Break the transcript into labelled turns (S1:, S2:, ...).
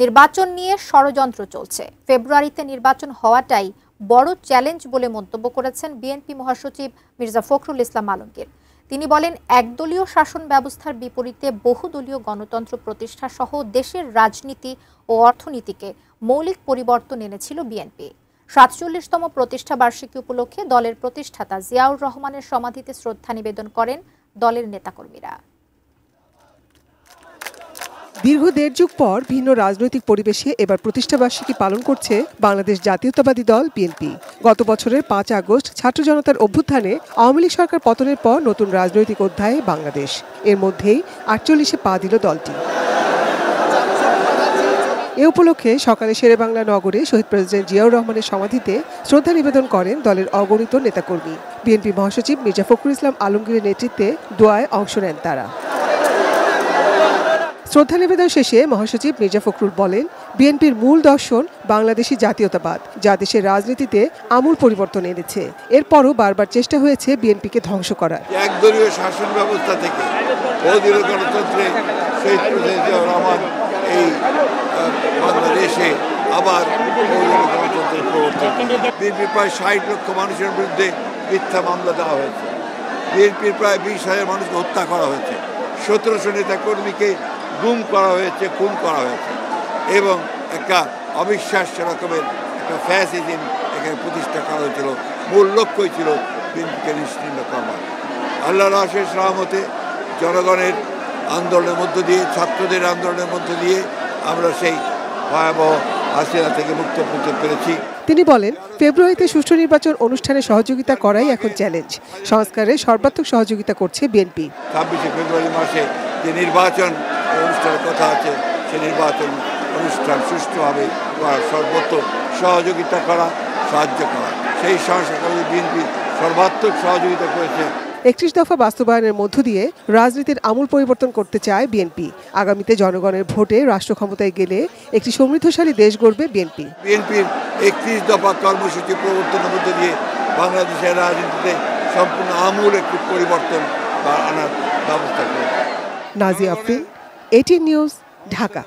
S1: নির্বাচন নিয়ে ষড়যন্ত্র চলছে। ফেব্রুয়ারিতে নির্বাচন হওয়াটাই বড় চ্যালেঞ্জ বলে মন্তব্য করেছেন বিএনপি মহাসচিব মির্জা ফখরুল ইসলাম আলমগীর। তিনি বলেন, একদলীয় শাসন ব্যবস্থার বিপরীতে বহুদলীয় গণতন্ত্র প্রতিষ্ঠা সহ দেশের রাজনীতি ও অর্থনীতিকে মৌলিক পরিবর্তন এনেছিল বিএনপি। ৪৭তম প্রতিষ্ঠা বার্ষিকী উপলক্ষে দলের প্রতিষ্ঠাতা জিয়াউর রহমানের সমাধিতে শ্রদ্ধা নিবেদন করেন দলের নেতাকর্মীরা।
S2: দীর্ঘ দেড় যুগ পর ভিন্ন রাজনৈতিক পরিবেশে এবার প্রতিষ্ঠাবার্ষিকী পালন করছে বাংলাদেশ জাতীয়তাবাদী দল বিএনপি। গত বছরের ৫ আগস্ট ছাত্র জনতার অভ্যুত্থানে আওয়ামী লীগ সরকার পতনের পর নতুন রাজনৈতিক অধ্যায়ে বাংলাদেশ। এর মধ্যেই ৪৮-এ পা দিল দলটি। এ উপলক্ষে সকালে শেরেবাংলা নগরে শহীদ প্রেসিডেন্ট জিয়াউর রহমানের সমাধিতে শ্রদ্ধা নিবেদন করেন দলের অগণিত নেতাকর্মী। বিএনপি মহাসচিব মির্জা ফখরুল ইসলাম আলমগীরের নেতৃত্বে দোয়ায় অংশ নেন তারা। শ্রদ্ধা নিবেদন শেষে মহাসচিব মির্জা ফখরুল বলেন, বিএনপির মূল দর্শন বাংলাদেশি জাতীয়তাবাদ, যা দেশের রাজনীতিতে আমূল পরিবর্তন এনেছে। এরপরও বারবার চেষ্টা হয়েছে বিএনপিকে ধ্বংস করার।
S3: একদলীয় শাসন ব্যবস্থা থেকে বহুদলীয় গণতন্ত্রে শহীদ প্রেসিডেন্ট জিয়াউর রহমান এই বাংলাদেশে আবার বহুদলীয় গণতন্ত্রের প্রবর্তন। বিএনপির প্রায় ৬০ লক্ষ মানুষের বিরুদ্ধে মিথ্যা মামলা দেওয়া হয়েছে। বিএনপির প্রায় ২০,০০০ মানুষকে হত্যা করা হয়েছে। ১৭০০ নেতাকর্মীকে গুম করা হয়েছে, খুন করা হয়েছে এবং একটা অবিশ্বাস্য রকমের একটা ফ্যাসিজম এখানে প্রতিষ্ঠা করা হয়েছিল। মূল লক্ষ্যই ছিল বিএনপিকে নিশ্চিহ্ন করা। আল্লাহর অশেষ রহমতে জনগণের আন্দোলনের মধ্য দিয়ে, ছাত্রদের আন্দোলনের মধ্য দিয়ে আমরা সেই ভয়াবহ হাসিনা থেকে মুক্ত হতে পেরেছি।
S2: তিনি বলেন, ফেব্রুয়ারিতে সুষ্ঠু নির্বাচন অনুষ্ঠানে সহযোগিতা করাই এখন চ্যালেঞ্জ। সংস্কারে সর্বাত্মক সহযোগিতা করছে বিএনপি।
S3: ২৬শে ফেব্রুয়ারি মাসে যে নির্বাচন অনুষ্ঠানের কথা আছে, সেই নির্বাচন অনুষ্ঠান সুষ্ঠুভাবে করার সর্বত্র সহযোগিতা করা, সাহায্য করা, সেই সংস্কারে বিএনপি সর্বাত্মক সহযোগিতা করেছে।
S2: ৩১ দফা বাস্তবায়নের মধ্য দিয়ে রাজনীতির আমূল পরিবর্তন করতে চায় বিএনপি। আগামীতে জনগণের ভোটে রাষ্ট্র ক্ষমতায় গেলে একটি সমৃদ্ধশালী দেশ গড়বে বিএনপি।
S3: বিএনপির ৩১ দফা কর্মসূচি প্রবর্তনের মধ্য দিয়ে বাংলাদেশের রাজনীতিতে সম্পূর্ণ আমূল একটি পরিবর্তন আনার ব্যবস্থা করেছে।
S2: নাজিয়া আফরিন, 18 নিউজ, ঢাকা।